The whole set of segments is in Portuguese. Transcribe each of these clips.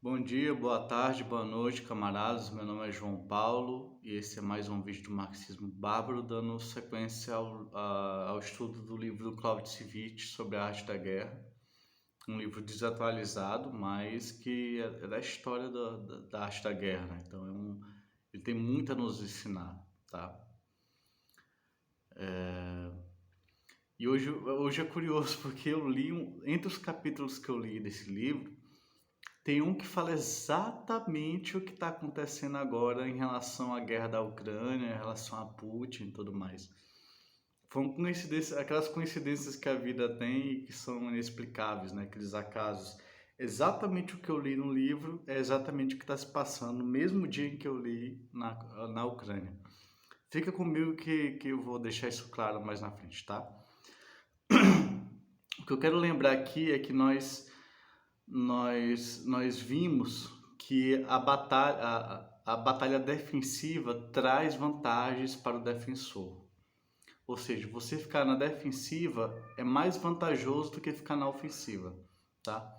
Bom dia, boa tarde, boa noite, camaradas. Meu nome é João Paulo e esse é mais um vídeo do Marxismo Bárbaro, dando sequência ao estudo do livro do Clausewitz sobre a arte da guerra. Um livro desatualizado, mas que é da história da arte da guerra, né? Então ele tem muito a nos ensinar, tá? E hoje é curioso porque eu li, entre os capítulos que eu li desse livro, tem um que fala exatamente o que está acontecendo agora em relação à guerra da Ucrânia, em relação a Putin e tudo mais. Foram coincidências, aquelas coincidências que a vida tem e que são inexplicáveis, né? Aqueles acasos. Exatamente o que eu li no livro é exatamente o que está se passando no mesmo dia em que eu li na Ucrânia. Fica comigo que eu vou deixar isso claro mais na frente, tá? O que eu quero lembrar aqui é que nós vimos que a batalha defensiva traz vantagens para o defensor. Ou seja, você ficar na defensiva é mais vantajoso do que ficar na ofensiva, tá?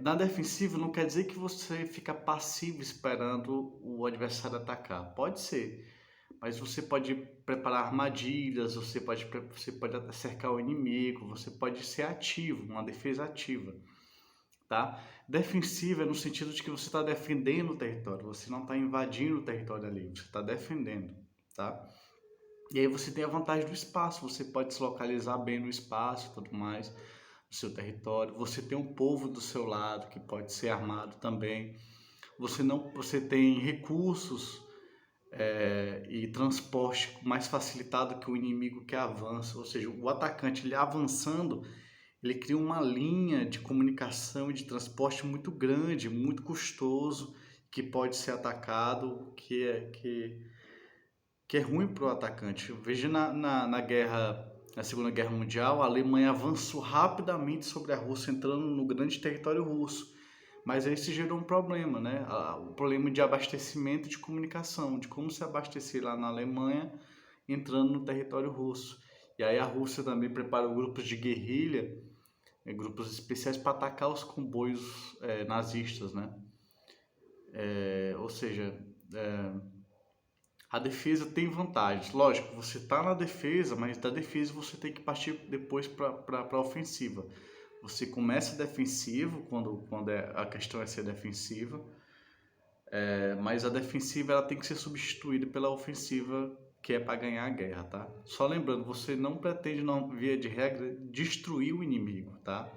Na defensiva não quer dizer que você fica passivo esperando o adversário atacar. Pode ser, mas você pode preparar armadilhas, você pode cercar o inimigo, você pode ser ativo, uma defesa ativa. Tá? Defensiva é no sentido de que você está defendendo o território, você não está invadindo o território ali, você está defendendo, tá? E aí você tem a vantagem do espaço, você pode se localizar bem no espaço e tudo mais, no seu território. Você tem um povo do seu lado que pode ser armado também. Você tem recursos e transporte mais facilitado que o inimigo que avança, ou seja, o atacante ele avançando ele cria uma linha de comunicação e de transporte muito grande, muito custoso, que pode ser atacado, que é ruim para o atacante. Veja na Segunda Guerra Mundial, a Alemanha avançou rapidamente sobre a Rússia, entrando no grande território russo. Mas aí se gerou um problema, né? O problema de abastecimento e de comunicação, de como se abastecer lá na Alemanha, entrando no território russo. E aí a Rússia também preparou grupos de guerrilha grupos especiais para atacar os comboios nazistas, né? Ou seja, a defesa tem vantagens. Lógico, você está na defesa, mas da defesa você tem que partir depois para a ofensiva. Você começa defensivo quando a questão é ser defensiva, mas a defensiva ela tem que ser substituída pela ofensiva que é para ganhar a guerra, tá? Só lembrando, você não pretende, não, via de regra, destruir o inimigo, tá?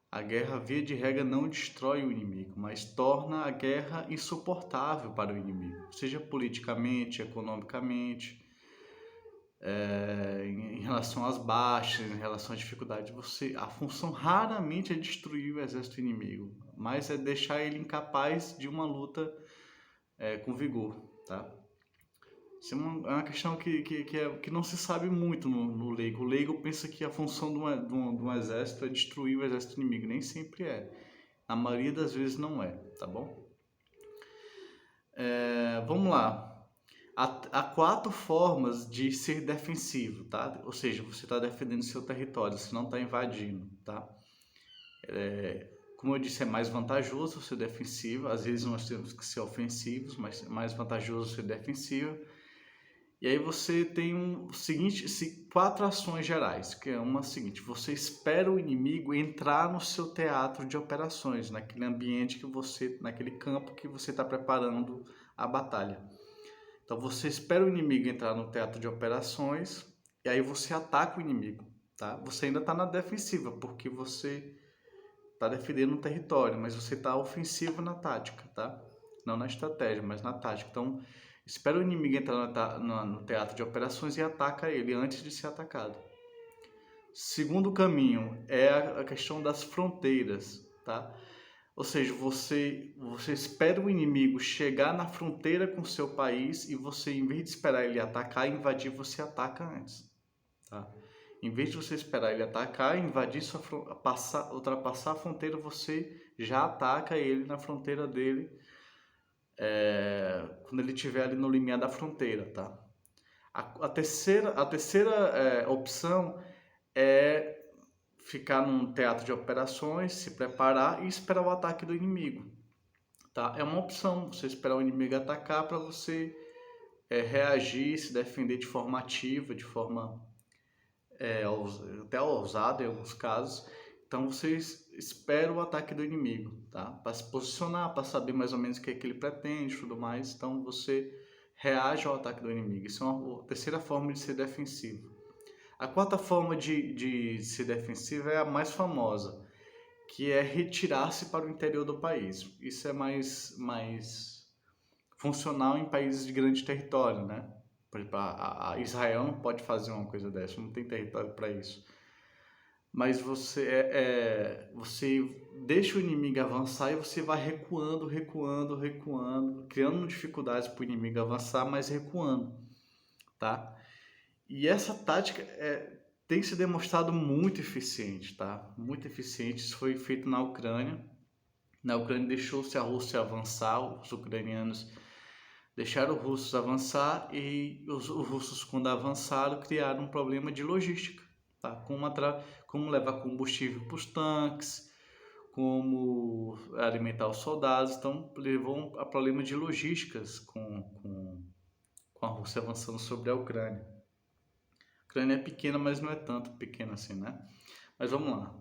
A guerra, via de regra, não destrói o inimigo, mas torna a guerra insuportável para o inimigo, seja politicamente, economicamente, em relação às baixas, em relação às dificuldades. A função raramente é destruir o exército inimigo, mas é deixar ele incapaz de uma luta com vigor, tá? Isso é uma questão que não se sabe muito no leigo. O leigo pensa que a função de um exército é destruir o exército inimigo. Nem sempre é. Na maioria das vezes não é, tá bom? Vamos lá. Há quatro formas de ser defensivo, tá? Ou seja, você está defendendo seu território, você não está invadindo, tá? Como eu disse, é mais vantajoso ser defensivo. Às vezes nós temos que ser ofensivos, mas é mais vantajoso ser defensivo. E aí você tem quatro ações gerais, que é uma seguinte, você espera o inimigo entrar no seu teatro de operações, naquele ambiente naquele campo que você está preparando a batalha. Então você espera o inimigo entrar no teatro de operações e aí você ataca o inimigo, tá? Você ainda está na defensiva, porque você está defendendo um território, mas você está ofensivo na tática, tá? Não na estratégia, mas na tática. Então, espera o inimigo entrar no teatro de operações e ataca ele antes de ser atacado. Segundo caminho é a questão das fronteiras, tá? Ou seja, você espera o inimigo chegar na fronteira com o seu país e você, em vez de esperar ele atacar e invadir, você ataca antes, tá? Em vez de você esperar ele atacar, invadir ultrapassar a fronteira, você já ataca ele na fronteira dele, quando ele estiver ali no limiar da fronteira, tá? A terceira opção é ficar num teatro de operações, se preparar e esperar o ataque do inimigo, tá? É uma opção você esperar o inimigo atacar para você reagir, se defender de forma ativa, de forma até ousada em alguns casos. Então você espera o ataque do inimigo, tá? Para se posicionar, para saber mais ou menos o que é que ele pretende e tudo mais. Então você reage ao ataque do inimigo. Isso é uma terceira forma de ser defensivo. A quarta forma de ser defensivo é a mais famosa, que é retirar-se para o interior do país. Isso é mais funcional em países de grande território, né? Por exemplo, a Israel não pode fazer uma coisa dessa, não tem território para isso. Mas você deixa o inimigo avançar e você vai recuando, recuando, recuando, criando dificuldades para o inimigo avançar, mas recuando, tá? E essa tática tem se demonstrado muito eficiente, tá? Muito eficiente. Isso foi feito na Ucrânia. Na Ucrânia deixou-se a Rússia avançar, os ucranianos deixaram os russos avançar e os russos, quando avançaram, criaram um problema de logística, tá? Como levar combustível para os tanques, como alimentar os soldados. Então, levou a problemas de logísticas com a Rússia avançando sobre a Ucrânia. A Ucrânia é pequena, mas não é tanto pequena assim, né? Mas vamos lá.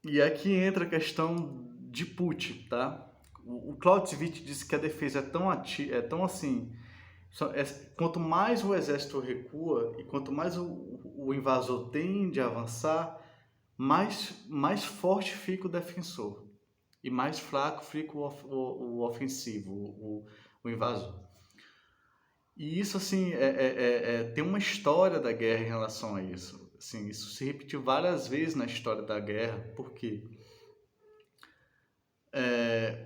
E aqui entra a questão de Putin, tá? O Clausewitz disse que a defesa é tão assim, quanto mais o exército recua e quanto mais o invasor tende a avançar, mais forte fica o defensor e mais fraco fica o ofensivo, o invasor. E isso, assim, tem uma história da guerra em relação a isso. Assim, isso se repetiu várias vezes na história da guerra, porque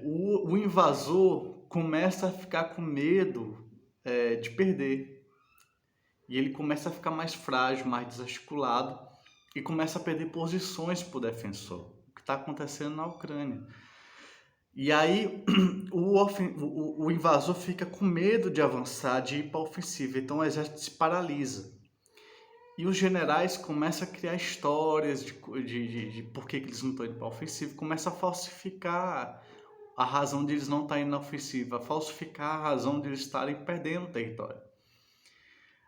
o invasor começa a ficar com medo de perder. E ele começa a ficar mais frágil, mais desarticulado e começa a perder posições para o defensor. O que está acontecendo na Ucrânia. E aí o invasor fica com medo de avançar, de ir para a ofensiva, então o exército se paralisa. E os generais começam a criar histórias de por que eles não estão indo para a ofensiva, começam a falsificar a razão de eles não estarem indo na ofensiva, a falsificar a razão de eles estarem perdendo o território.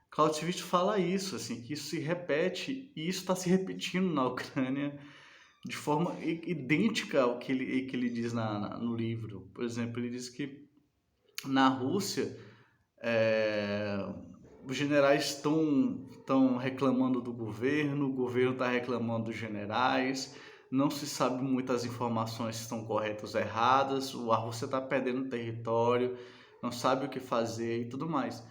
Clausewitz fala isso, assim, que isso se repete, e isso está se repetindo na Ucrânia de forma idêntica ao que ele diz no livro. Por exemplo, ele diz que na Rússia os generais estão reclamando do governo, o governo está reclamando dos generais, não se sabe muitas informações se estão corretas ou erradas, a Rússia está perdendo território, não sabe o que fazer e tudo mais.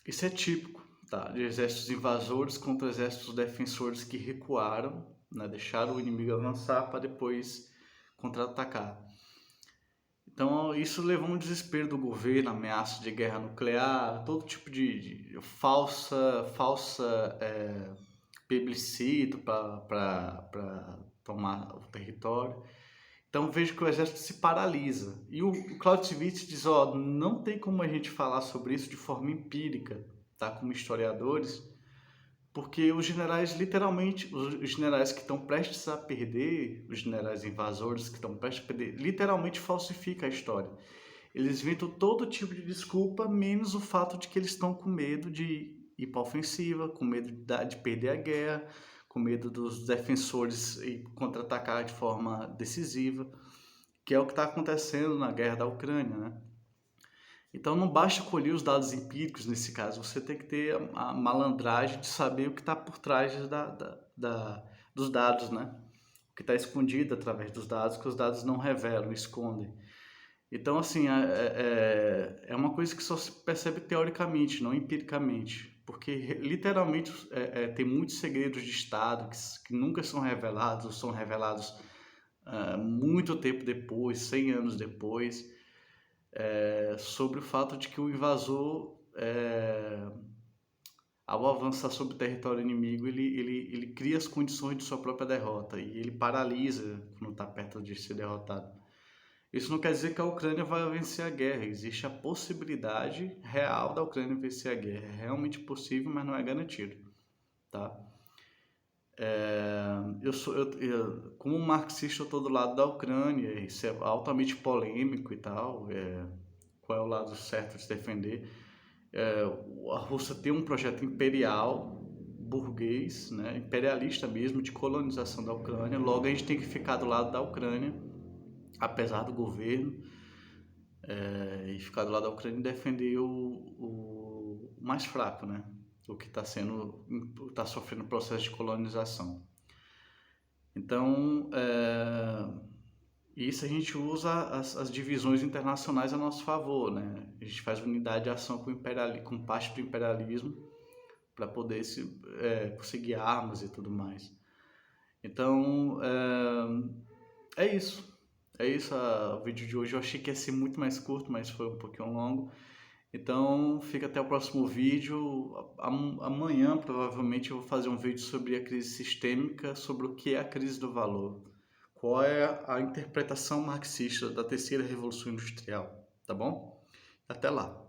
Isso é típico, tá? De exércitos invasores contra exércitos defensores que recuaram, né? Deixaram o inimigo avançar para depois contra-atacar. Então isso levou a um desespero do governo, ameaça de guerra nuclear, todo tipo de falsa plebiscito para tomar o território. Então vejo que o exército se paralisa. E o Clausewitz diz, não tem como a gente falar sobre isso de forma empírica, tá? Como historiadores, porque os generais, literalmente, os generais que estão prestes a perder, os generais invasores que estão prestes a perder, literalmente falsificam a história. Eles inventam todo tipo de desculpa, menos o fato de que eles estão com medo de ir para a ofensiva, com medo de perder a guerra, com medo dos defensores contra-atacar de forma decisiva, que é o que está acontecendo na guerra da Ucrânia, né? Então não basta colher os dados empíricos nesse caso, você tem que ter a malandragem de saber o que está por trás dos dados, né? O que está escondido através dos dados, que os dados não revelam, escondem. Então, assim, é uma coisa que só se percebe teoricamente, não empiricamente. Porque, literalmente, tem muitos segredos de Estado que nunca são revelados, ou são revelados muito tempo depois, 100 anos depois, sobre o fato de que o invasor, ao avançar sobre o território inimigo, ele cria as condições de sua própria derrota e ele paralisa quando está perto de ser derrotado. Isso não quer dizer que a Ucrânia vai vencer a guerra, existe a possibilidade real da Ucrânia vencer a guerra. É realmente possível, mas não é garantido, tá? Como marxista, eu estou do lado da Ucrânia, isso é altamente polêmico e tal, qual é o lado certo de se defender. A Rússia tem um projeto imperial, burguês, né, imperialista mesmo, de colonização da Ucrânia, logo a gente tem que ficar do lado da Ucrânia, apesar do governo, e ficar do lado da Ucrânia e defender o mais fraco, né, o que está sofrendo processo de colonização. Então, isso a gente usa as divisões internacionais a nosso favor, né? A gente faz unidade de ação com parte do imperialismo para poder conseguir armas e tudo mais. Então, é isso. É isso o vídeo de hoje. Eu achei que ia ser muito mais curto, mas foi um pouquinho longo. Então, fica até o próximo vídeo. Amanhã, provavelmente, eu vou fazer um vídeo sobre a crise sistêmica, sobre o que é a crise do valor. Qual é a interpretação marxista da terceira revolução industrial, tá bom? Até lá!